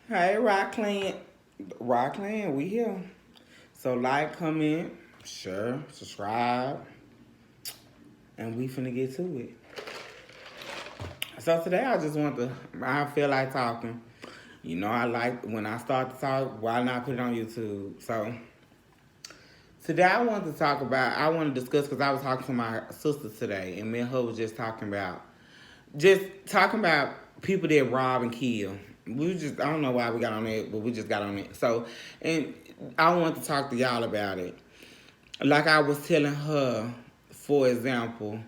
Hey, Rockland, we here. So like, comment, share, subscribe, and we finna get to it. So today I just want to, I feel like talking. You know, I like when I start to talk, why not put it on YouTube? So today I want to discuss because I was talking to my sister today, and me and her was just talking about people that rob and kill. I don't know why we got on it, but we just got on it. So, and I want to talk to y'all about it. Like I was telling her, for example,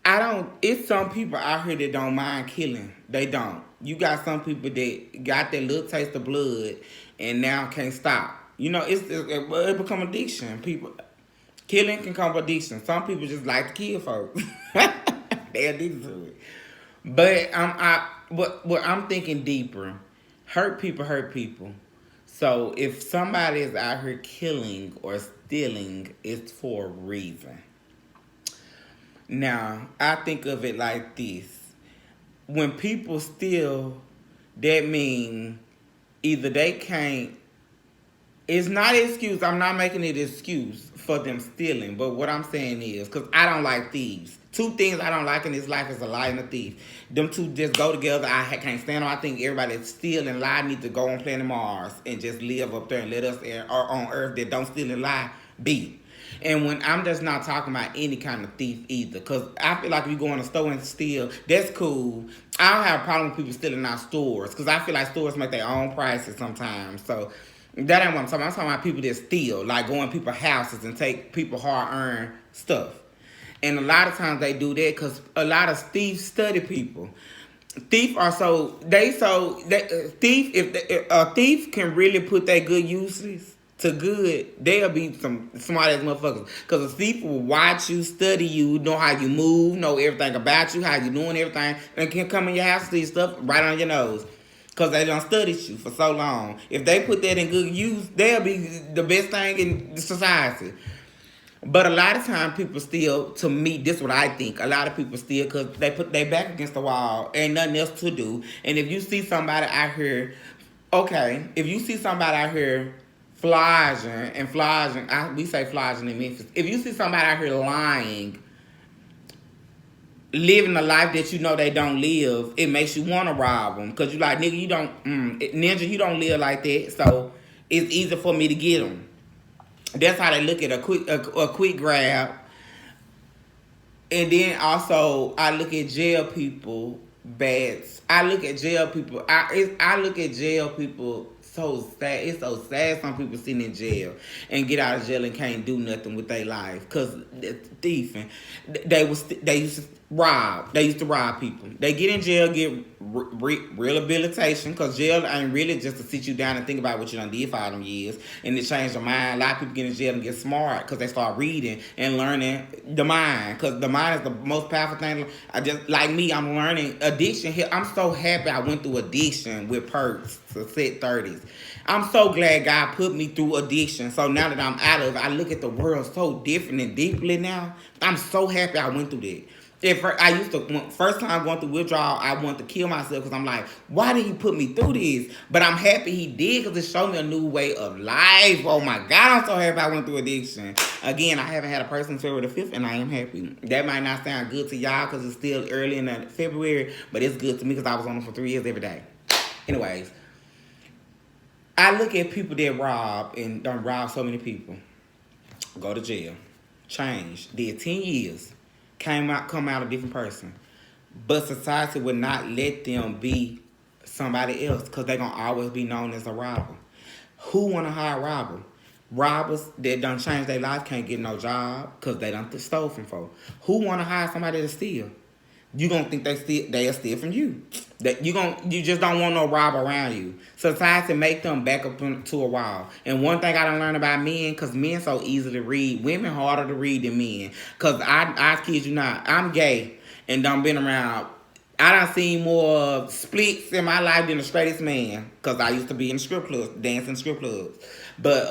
it's some people out here that don't mind killing. They don't. You got some people that got that little taste of blood and now can't stop. You know, it become addiction. People, killing can come addiction. Some people just like to kill folks. They addicted to it. But I'm thinking deeper. Hurt people hurt people. So if somebody is out here killing or stealing, it's for a reason. Now, I think of it like this. When people steal, that mean either they can't, it's not an excuse. I'm not making it an excuse for them stealing. But what I'm saying is, because I don't like thieves. Two things I don't like in this life is a lie and a thief. Them two just go together. Can't stand them. I think everybody that steal and lie need to go on planet Mars and just live up there and let us or on Earth that don't steal and lie be. And when I'm just not talking about any kind of thief either, because I feel like if you go in a store and steal, that's cool. I don't have a problem with people stealing our stores, because I feel like stores make their own prices sometimes. So that ain't what I'm talking about. I'm talking about people that steal, like go in people's houses and take people hard-earned stuff. And a lot of times they do that because a lot of thieves study people. Thief are thief if a thief can really put their good uses to good, they'll be some smart ass motherfuckers. Cause a thief will watch you, study you, know how you move, know everything about you, how you doing everything, and can come in your house and see stuff right on your nose. Cause they done studied you for so long. If they put that in good use, they'll be the best thing in society. But a lot of times people still, to me, this is what I think. A lot of people still, because they put their back against the wall, ain't nothing else to do. And if you see somebody out here, okay, if you see somebody out here flogging, we say flogging in Memphis. If you see somebody out here lying, living a life that you know they don't live, it makes you want to rob them. Because you like, nigga, ninja, you don't live like that. So it's easy for me to get them. That's how they look at a quick grab. And then also I look at jail people bad. I look at jail people. I look at jail people so sad. It's so sad. Some people sitting in jail and get out of jail and can't do nothing with their life because thieving. They used to rob. They used to rob people. They get in jail, get rehabilitation, because jail ain't really just to sit you down and think about what you done did for all them years and it change their mind. A lot of people get in jail and get smart because they start reading and learning the mind, because the mind is the most powerful thing. I just like me, I'm learning addiction here. I'm so happy I went through addiction with perks to set 30s. I'm so glad God put me through addiction. So now that I'm out of it, I look at the world so different and deeply now. I'm so happy I went through that. If I used to, first time going through withdrawal, I wanted to kill myself because I'm like, why did he put me through this? But I'm happy he did because it showed me a new way of life. Oh my God, I'm so happy I went through addiction. Again, I haven't had a person February the 5th and I am happy. That might not sound good to y'all because it's still early in February, but it's good to me because I was on it for 3 years every day. Anyways, I look at people that rob and done rob so many people. Go to jail. Change. Did 10 years. Come out a different person. But society would not let them be somebody else because they're going to always be known as a robber. Who want to hire a robber? Robbers that done change their life can't get no job because they done stole from folks. Who want to hire somebody to steal? You gonna think they'll steal from you. That you just don't want no rob around you. Society make them back up to a wall. And one thing I done learned about men, cause men so easy to read, women harder to read than men. Cause I kid you not, I'm gay and done been around. I done seen more splits in my life than the straightest man. Cause I used to be in strip clubs, dancing strip clubs. But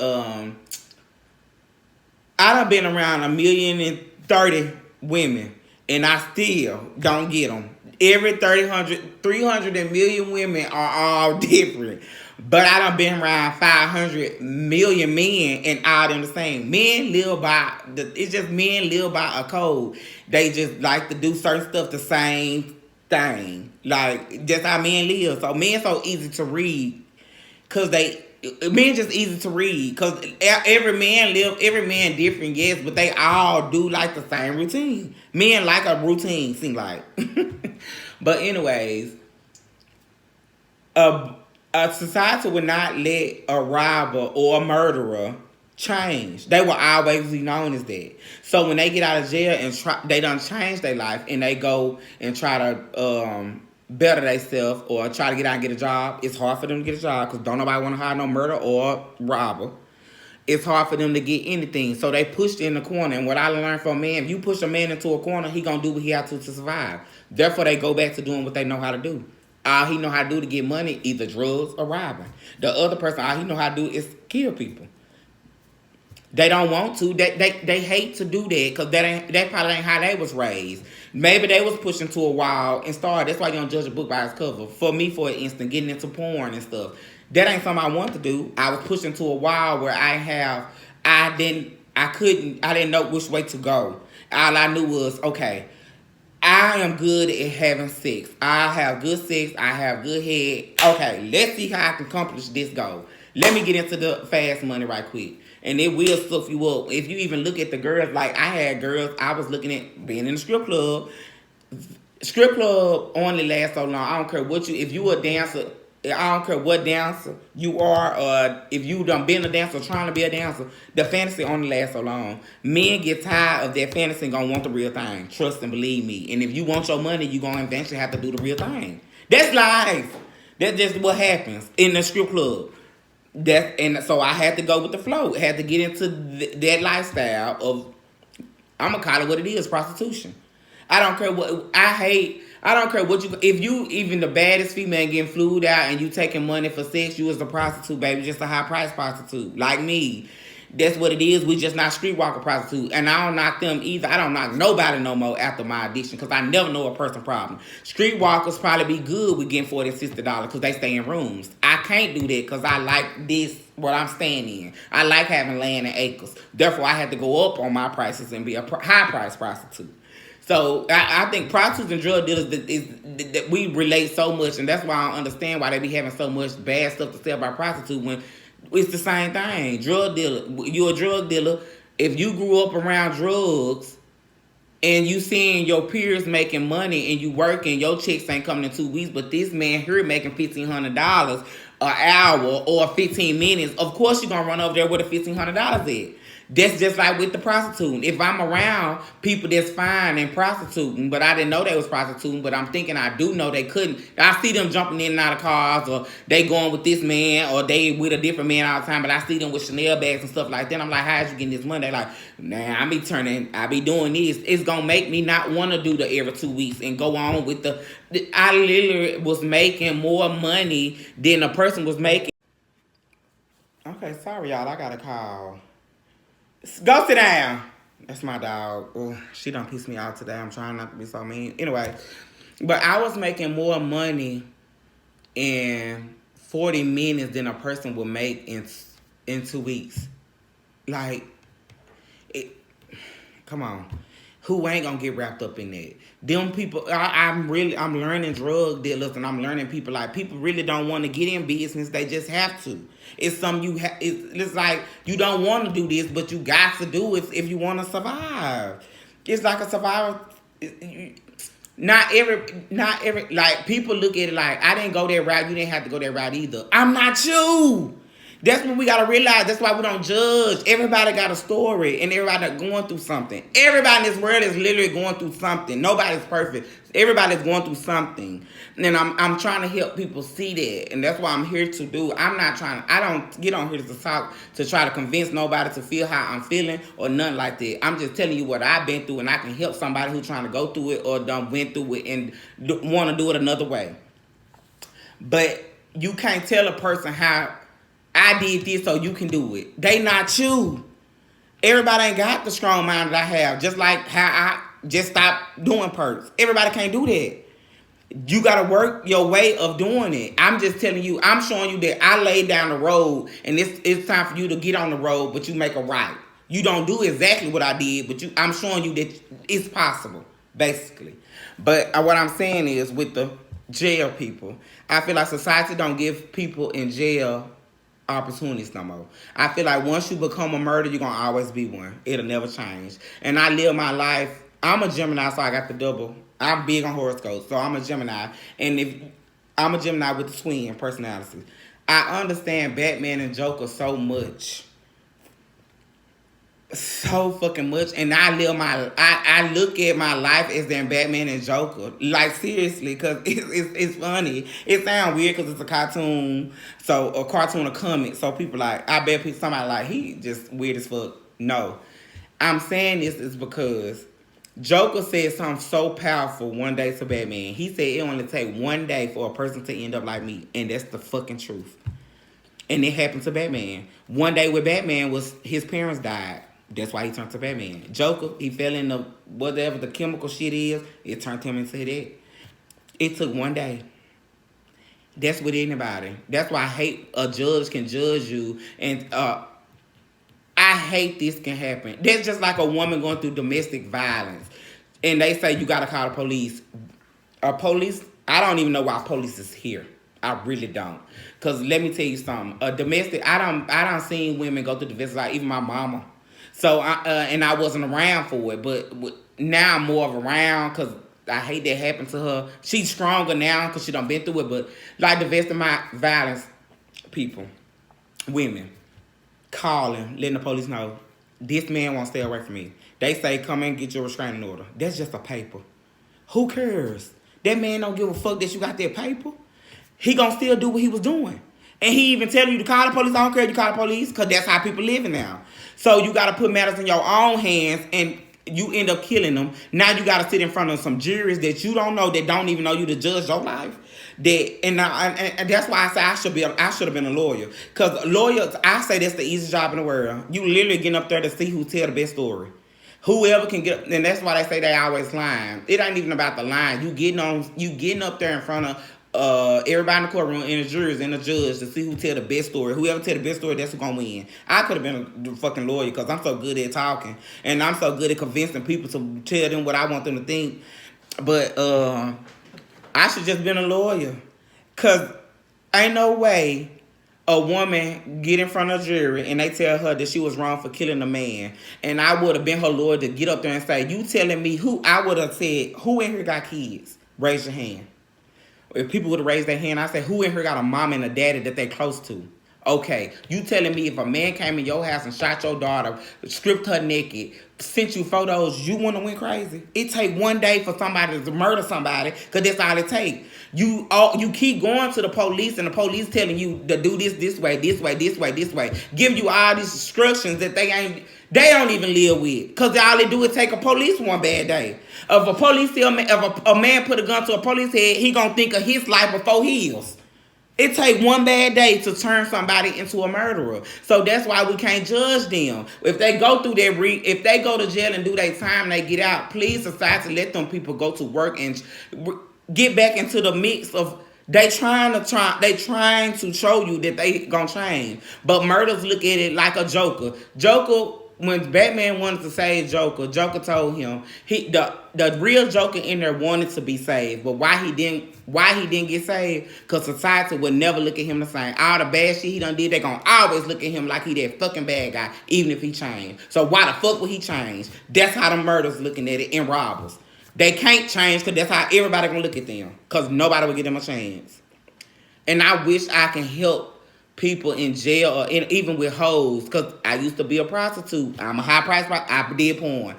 I done been around 1,030,000 women, and I still don't get them. Every 300 million women are all different. But I done been around 500 million men and all them the same. Men live by, it's just men live by a code. They just like to do certain stuff the same thing. Like, just how men live. So men so easy to read. Cause men just easy to read. Cause every man different, yes, but they all do like the same routine. Men like a routine, seem like. But anyways, a society would not let a robber or a murderer change. They will always be known as that. So when they get out of jail and they done change their life and they go and try to better themselves or try to get out and get a job, it's hard for them to get a job because don't nobody want to hire no murderer or robber. It's hard for them to get anything. So they pushed in the corner. And what I learned from man, if you push a man into a corner, he going to do what he has to survive. Therefore, they go back to doing what they know how to do. All he know how to do to get money, either drugs or robbing. The other person, all he know how to do is kill people. They don't want to. They hate to do that because that probably ain't how they was raised. Maybe they was pushing to a wall and started. That's why you don't judge a book by its cover. For me, for instance, getting into porn and stuff. That ain't something I want to do. I was pushing to a wall where I didn't know which way to go. All I knew was, okay, I am good at having sex. I have good sex. I have good head. Okay, let's see how I can accomplish this goal. Let me get into the fast money right quick. And it will stuff you up. If you even look at the girls, like I had girls, I was looking at being in the strip club. Strip club only lasts so long. I don't care if you a dancer, I don't care what dancer you are, or if you done been a dancer or trying to be a dancer, the fantasy only lasts so long. Men get tired of that fantasy and gonna want the real thing. Trust and believe me. And if you want your money, you gonna eventually have to do the real thing. That's life. That's just what happens in the strip club. And so I had to go with the flow. I had to get into that lifestyle of, I'm gonna call it what it is, prostitution. I don't care if you even the baddest female getting flued out and you taking money for sex, you is a prostitute, baby, just a high price prostitute, like me. That's what it is. We just not streetwalker prostitute. And I don't knock them either. I don't knock nobody no more after my addiction because I never know a person problem. Streetwalkers probably be good with getting $40, $60 because they stay in rooms. I can't do that because I like this, what I'm staying in. I like having land and acres. Therefore, I had to go up on my prices and be a high price prostitute. So I think prostitutes and drug dealers that we relate so much, and that's why I don't understand why they be having so much bad stuff to say about prostitutes when it's the same thing. Drug dealer, you're a drug dealer. If you grew up around drugs and you seeing your peers making money and you working, your checks ain't coming in 2 weeks, but this man here making $1,500 an hour or 15 minutes, of course you're going to run over there with a $1,500 at. That's just like with the prostituting. If I'm around people that's fine and prostituting, but I didn't know they was prostituting, but I'm thinking I do know they couldn't. I see them jumping in and out of cars, or they going with this man, or they with a different man all the time, but I see them with Chanel bags and stuff like that. I'm like, how's you getting this money? They like, nah, I be doing this. It's going to make me not want to do the every 2 weeks and go on with I literally was making more money than a person was making. Okay, sorry, y'all. I got a call. Go sit down. That's my dog. Oh, she done piss me off today. I'm trying not to be so mean. Anyway, but I was making more money in 40 minutes than a person would make in 2 weeks. Like, come on. Who ain't gonna get wrapped up in that? Them people, I'm learning drug dealers, and I'm learning people really don't want to get in business. They just have to. It's something it's like you don't want to do this, but you got to do it if you want to survive. It's like a survival. Not every, like people look at it like, I didn't go that route. You didn't have to go that route either. I'm not you. That's what we got to realize. That's why we don't judge. Everybody got a story, and everybody going through something. Everybody in this world is literally going through something. Nobody's perfect. Everybody's going through something. And I'm trying to help people see that. And that's what I'm here to do. I don't get on here to talk to try to convince nobody to feel how I'm feeling or nothing like that. I'm just telling you what I've been through, and I can help somebody who's trying to go through it or done went through it and want to do it another way. But you can't tell a person how I did this so you can do it. They not you. Everybody ain't got the strong mind that I have. Just like how I just stopped doing perks. Everybody can't do that. You gotta work your way of doing it. I'm just telling you, I'm showing you that I laid down the road and it's time for you to get on the road, but you make a right. You don't do exactly what I did, but I'm showing you that it's possible, basically. But what I'm saying is with the jail people, I feel like society don't give people in jail opportunities no more. I feel like once you become a murderer, you're gonna always be one. It'll never change. And I live my life. I'm a Gemini, so I got the double. I'm big on horoscopes, so I'm a Gemini. And if I'm a Gemini with the twin personality, I understand Batman and Joker so fucking much, and I look at my life as them Batman and Joker, like seriously, cause it's funny. It sounds weird cause it's a cartoon, so a cartoon, a comic. So people like, I bet people somebody like he just weird as fuck. No, I'm saying this is because Joker said something so powerful one day to Batman. He said it only take one day for a person to end up like me, and that's the fucking truth. And it happened to Batman. One day with Batman was his parents died. That's why he turned to Batman. Joker, he fell in the whatever the chemical shit is. It turned him into that. It took one day. That's with anybody. That's why I hate a judge can judge you. And I hate this can happen. That's just like a woman going through domestic violence. And they say you got to call the police. Police, I don't even know why police is here. I really don't. Because let me tell you something. Domestic, I don't seen women go through domestic, like even my mama. So, and I wasn't around for it, but now I'm more of around because I hate that happened to her. She's stronger now because she done been through it, but like the rest of my violence people, women, calling, letting the police know, this man won't stay away from me. They say, come and get your restraining order. That's just a paper. Who cares? That man don't give a fuck that you got that paper. He gonna still do what he was doing. And he even telling you to call the police. I don't care if you call the police because that's how people living now. So you got to put matters in your own hands and you end up killing them. Now you got to sit in front of some juries that you don't know, that don't even know you to judge your life. And that's why I say I should have been a lawyer. Because lawyers, I say that's the easiest job in the world. You literally getting up there to see who tell the best story. Whoever can get, and that's why they say they always lying. It ain't even about the line. You getting up there in front of everybody in the courtroom and the jurors and the judge to see who tell the best story. Whoever tell the best story, that's who gonna win. I could have been a fucking lawyer because I'm so good at talking and I'm so good at convincing people to tell them what I want them to think. But I should just been a lawyer because ain't no way a woman get in front of a jury and they tell her that she was wrong for killing a man, and I would have been her lawyer to get up there and say, you telling me who? I would have said, who in here got kids? Raise your hand. If people would have raised their hand, I say, who in here got a mom and a daddy that they close to? Okay, you telling me if a man came in your house and shot your daughter, stripped her naked, sent you photos, you want to went crazy? It take one day for somebody to murder somebody because that's all it take. You keep going to the police and the police telling you to do this way, this way, this way, this way. Give you all these instructions that they don't even live with. Because all they do is take a police one bad day. If a man put a gun to a police head, he gonna think of his life before his. It take one bad day to turn somebody into a murderer. So that's why we can't judge them. If they go through if they go to jail and do their time and they get out, please society let them people go to work and get back into the mix of they trying to show you that they gonna change. But murders look at it like a Joker. When Batman wanted to save Joker told him the real Joker in there wanted to be saved, but why he didn't get saved? Because society would never look at him the same. All the bad shit he done did, they gonna always look at him like he that fucking bad guy, even if he changed. So why the fuck would he change? That's how the murders looking at it and robbers. They can't change because that's how everybody gonna look at them. Because nobody will give them a chance. And I wish I can help people in jail or even with hoes, because I used to be a prostitute. I'm a high price. I did porn.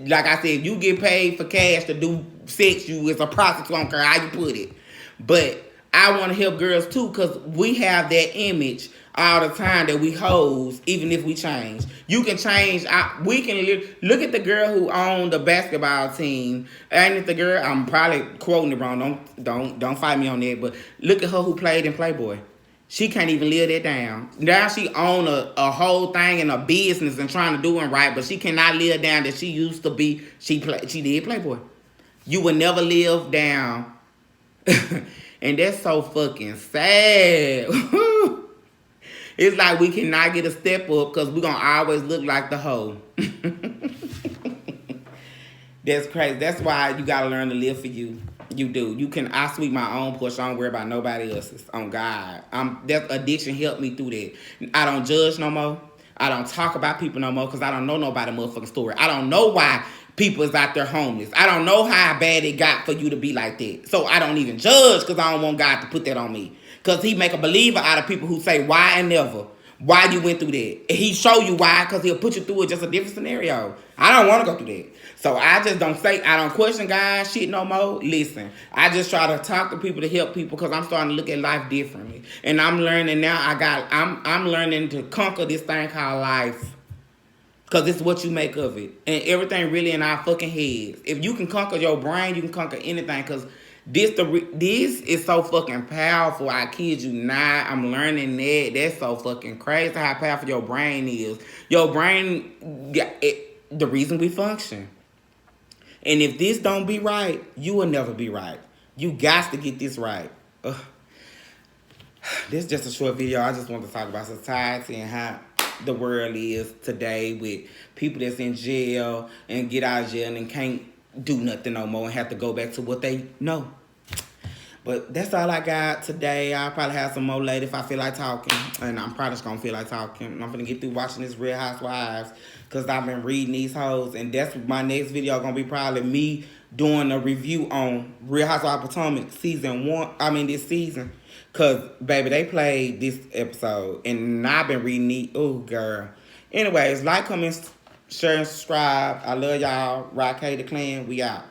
Like I said, if you get paid for cash to do sex, you is a prostitute. I don't care how you put it. But I want to help girls too, because we have that image all the time that we hoes, even if we change. You can change. We can look at the girl who owned the basketball team. Ain't it the girl? I'm probably quoting it wrong. Don't fight me on that. But look at her who played in Playboy. She can't even live that down. Now she own a whole thing in a business and trying to do it right, but she cannot live down that she used to be. She did Playboy. You will never live down And that's so fucking sad. It's like we cannot get a step up because we're going to always look like the hoe. That's crazy. That's why you got to learn to live for you. You do. I sweep my own push. I don't worry about nobody else's. On God. That addiction helped me through that. I don't judge no more. I don't talk about people no more because I don't know nobody motherfucking story. I don't know why people is out there homeless. I don't know how bad it got for you to be like that. So I don't even judge because I don't want God to put that on me. Because he make a believer out of people who say why and never. Why you went through that. And he show you why because he'll put you through it just a different scenario. I don't want to go through that. So I just don't I don't question God shit no more. Listen, I just try to talk to people to help people because I'm starting to look at life differently. And I'm learning now I'm learning to conquer this thing called life. Because it's what you make of it. And everything really in our fucking heads. If you can conquer your brain, you can conquer anything. Because this is so fucking powerful. I kid you not. I'm learning that. That's so fucking crazy how powerful your brain is. Your brain, the reason we function. And if this don't be right, you will never be right. You got to get this right. Ugh. This is just a short video. I just want to talk about society and how the world is today with people that's in jail and get out of jail and can't do nothing no more and have to go back to what they know. But that's all I got today. I'll probably have some more later if I feel like talking. And I'm probably just going to feel like talking. I'm going to get through watching this Real Housewives because I've been reading these hoes. And that's my next video going to be probably me doing a review on Real Housewives of Potomac this season. Because, baby, they played this episode. And I've been reading these. Oh, girl. Anyways, like, comment, share, and subscribe. I love y'all. Rock K the Clan. We out.